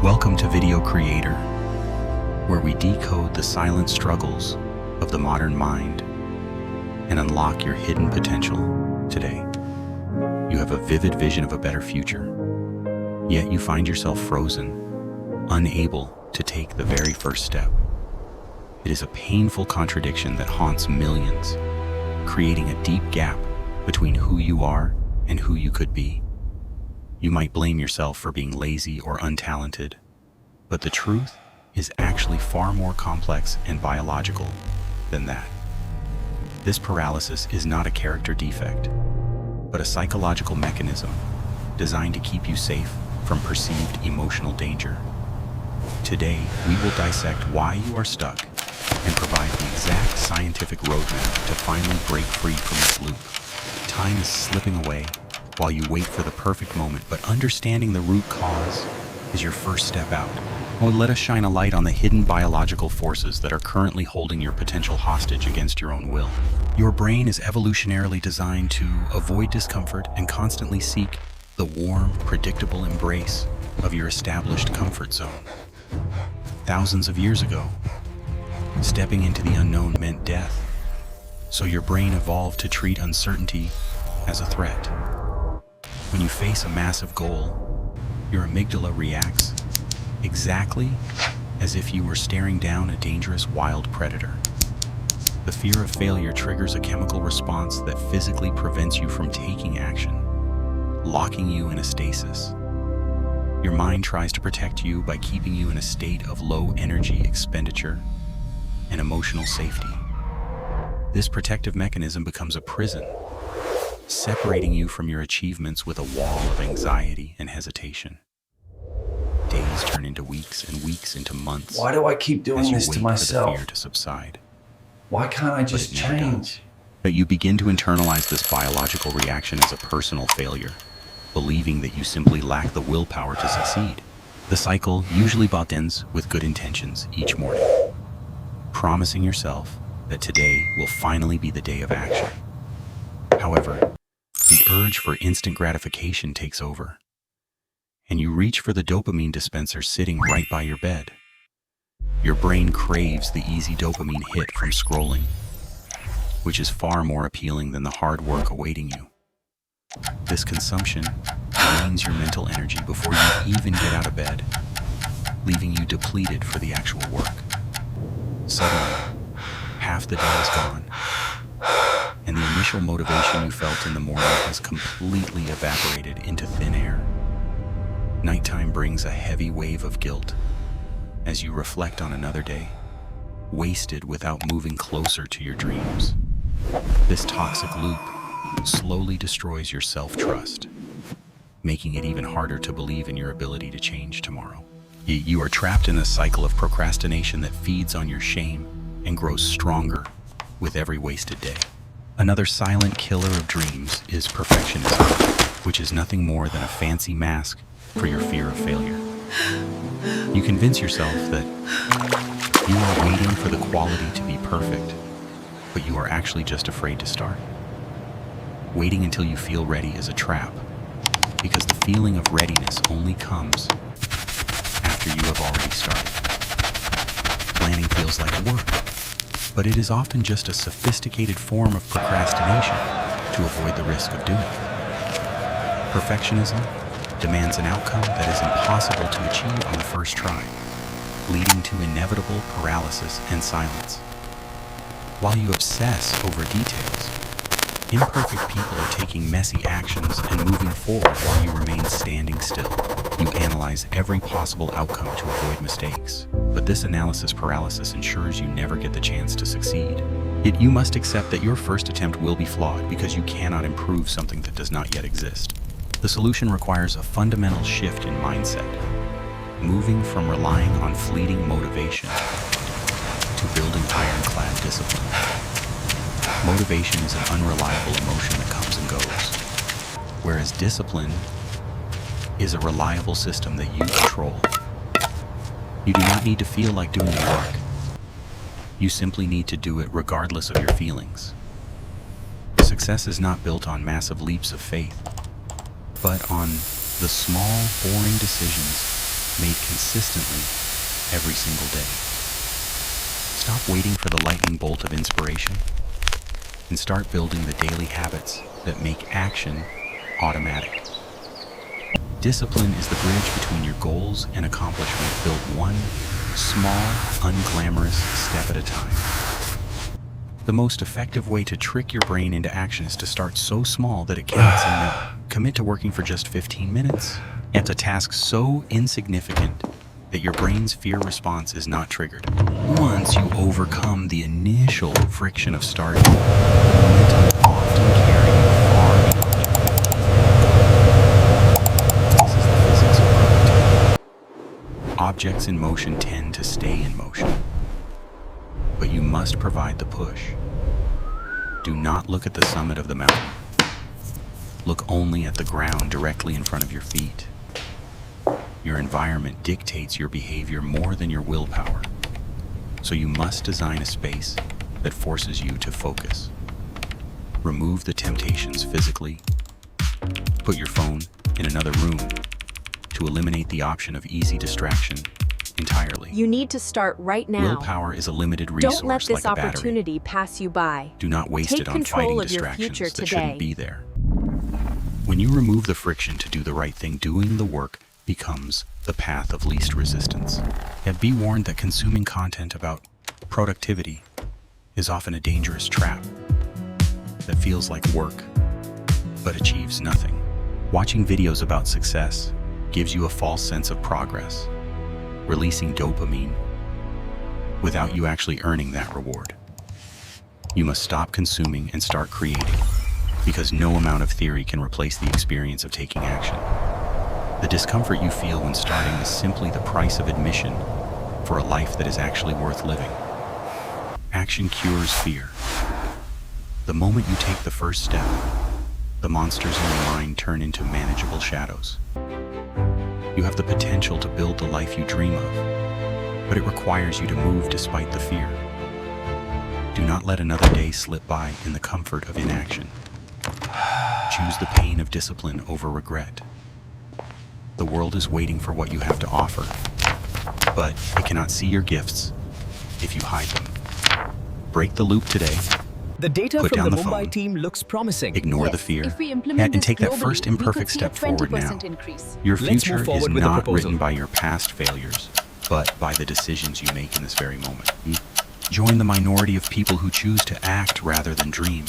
Welcome to Video Creator, where we decode the silent struggles of the modern mind and unlock your hidden potential today. You have a vivid vision of a better future, yet you find yourself frozen, unable to take the very first step. It is a painful contradiction that haunts millions, creating a deep gap between who you are and who you could be. You might blame yourself for being lazy or untalented, but the truth is actually far more complex and biological than that. This paralysis is not a character defect, but a psychological mechanism designed to keep you safe from perceived emotional danger. Today, we will dissect why you are stuck and provide the exact scientific roadmap to finally break free from this loop. Time is slipping away while you wait for the perfect moment, but understanding the root cause is your first step out. Oh, let us shine a light on the hidden biological forces that are currently holding your potential hostage against your own will. Your brain is evolutionarily designed to avoid discomfort and constantly seek the warm, predictable embrace of your established comfort zone. Thousands of years ago, stepping into the unknown meant death, so your brain evolved to treat uncertainty as a threat. When you face a massive goal, your amygdala reacts exactly as if you were staring down a dangerous wild predator. The fear of failure triggers a chemical response that physically prevents you from taking action, locking you in a stasis. Your mind tries to protect you by keeping you in a state of low energy expenditure and emotional safety. This protective mechanism becomes a prison, separating you from your achievements with a wall of anxiety and hesitation. Days turn into weeks and weeks into months. Why do I keep doing this to myself? For the fear to subside. Why can't I just change? But you begin to internalize this biological reaction as a personal failure, believing that you simply lack the willpower to succeed. The cycle usually ends with good intentions each morning, promising yourself that today will finally be the day of action. However, the urge for instant gratification takes over, and you reach for the dopamine dispenser sitting right by your bed. Your brain craves the easy dopamine hit from scrolling, which is far more appealing than the hard work awaiting you. This consumption drains your mental energy before you even get out of bed, leaving you depleted for the actual work. Suddenly, half the day is gone, and the initial motivation you felt in the morning has completely evaporated into thin air. Nighttime brings a heavy wave of guilt as you reflect on another day, wasted without moving closer to your dreams. This toxic loop slowly destroys your self-trust, making it even harder to believe in your ability to change tomorrow. You are trapped in a cycle of procrastination that feeds on your shame and grows stronger with every wasted day. Another silent killer of dreams is perfectionism, which is nothing more than a fancy mask for your fear of failure. You convince yourself that you are waiting for the quality to be perfect, but you are actually just afraid to start. Waiting until you feel ready is a trap, because the feeling of readiness only comes after you have already started. Planning feels like work, but it is often just a sophisticated form of procrastination to avoid the risk of doing it. Perfectionism demands an outcome that is impossible to achieve on the first try, leading to inevitable paralysis and silence. While you obsess over details, imperfect people are taking messy actions and moving forward while you remain standing still. You analyze every possible outcome to avoid mistakes, but this analysis paralysis ensures you never get the chance to succeed. Yet you must accept that your first attempt will be flawed because you cannot improve something that does not yet exist. The solution requires a fundamental shift in mindset, moving from relying on fleeting motivation to building ironclad discipline. Motivation is an unreliable emotion that comes and goes, whereas discipline is a reliable system that you control. You do not need to feel like doing the work. You simply need to do it regardless of your feelings. Success is not built on massive leaps of faith, but on the small, boring decisions made consistently every single day. Stop waiting for the lightning bolt of inspiration and start building the daily habits that make action automatic. Discipline is the bridge between your goals and accomplishment, built one small, unglamorous step at a time. The most effective way to trick your brain into action is to start so small that it cannot say no. Commit to working for just 15 minutes at a task so insignificant that your brain's fear response is not triggered. Once you overcome the initial friction of starting, the momentum will often carry you far beyond you. This is the physics of productivity. Objects in motion tend to stay in motion, but you must provide the push. Do not look at the summit of the mountain. Look only at the ground directly in front of your feet. Your environment dictates your behavior more than your willpower, so you must design a space that forces you to focus. Remove the temptations physically. Put your phone in another room to eliminate the option of easy distraction entirely. You need to start right now. Willpower is a limited resource. Don't let this like a battery. opportunity pass you by. Do not waste Take it on fighting control of your distractions future that shouldn't today. be there. When you remove the friction to do the right thing, doing the work becomes the path of least resistance. Yet be warned that consuming content about productivity is often a dangerous trap that feels like work but achieves nothing. Watching videos about success gives you a false sense of progress, releasing dopamine without you actually earning that reward. You must stop consuming and start creating, because no amount of theory can replace the experience of taking action. The discomfort you feel when starting is simply the price of admission for a life that is actually worth living. Action cures fear. The moment you take the first step, the monsters in your mind turn into manageable shadows. You have the potential to build the life you dream of, but it requires you to move despite the fear. Do not let another day slip by in the comfort of inaction. Choose the pain of discipline over regret. The world is waiting for what you have to offer, but it cannot see your gifts if you hide them. Break the loop today. The data Put from down the the Mumbai phone. team looks promising. Ignore the fear If we implement and take this that first globally, we imperfect could see step a forward 20% now. increase. Your Let's move future is forward with the not proposal. written by your past failures, but by the decisions you make in this very moment. Join the minority of people who choose to act rather than dream,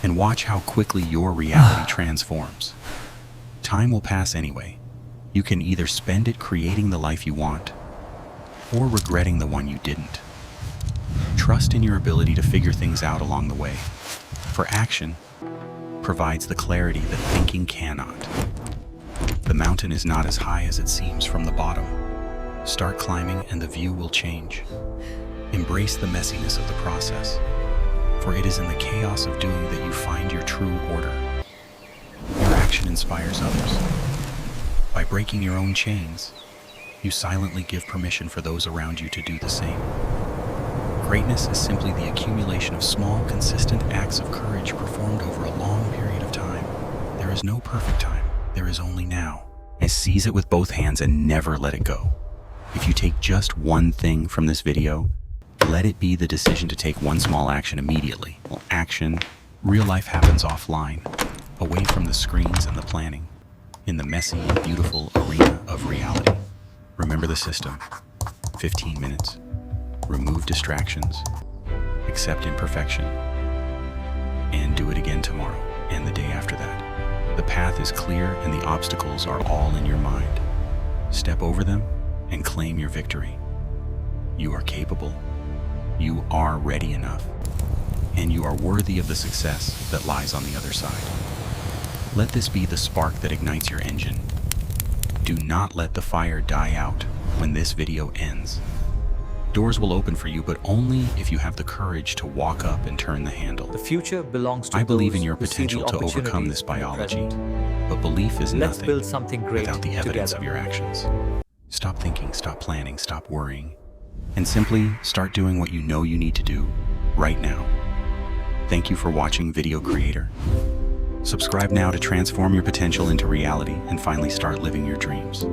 and watch how quickly your reality transforms. Time will pass anyway. You can either spend it creating the life you want, or regretting the one you didn't. Trust in your ability to figure things out along the way, for action provides the clarity that thinking cannot. The mountain is not as high as it seems from the bottom. Start climbing and the view will change. Embrace the messiness of the process, for it is in the chaos of doing that you find your true order. Your action inspires others. By breaking your own chains, you silently give permission for those around you to do the same. Greatness is simply the accumulation of small, consistent acts of courage performed over a long period of time. There is no perfect time. There is only now. And seize it with both hands and never let it go. If you take just one thing from this video, let it be the decision to take one small action immediately. Well, action, real life happens offline, away from the screens and the planning, in the messy and beautiful arena of reality. Remember the system. 15 minutes. Remove distractions. Accept imperfection. And do it again tomorrow and the day after that. The path is clear and the obstacles are all in your mind. Step over them and claim your victory. You are capable. You are ready enough. And you are worthy of the success that lies on the other side. Let this be the spark that ignites your engine. Do not let the fire die out when this video ends. Doors will open for you, but only if you have the courage to walk up and turn the handle. The future belongs to I believe those in your who see the potential to overcome this opportunities in the biology, present. but belief is Let's nothing build something great without the evidence together. of your actions. Stop thinking, stop planning, stop worrying, and simply start doing what you know you need to do right now. Thank you for watching, Video Creator. Subscribe now to transform your potential into reality and finally start living your dreams.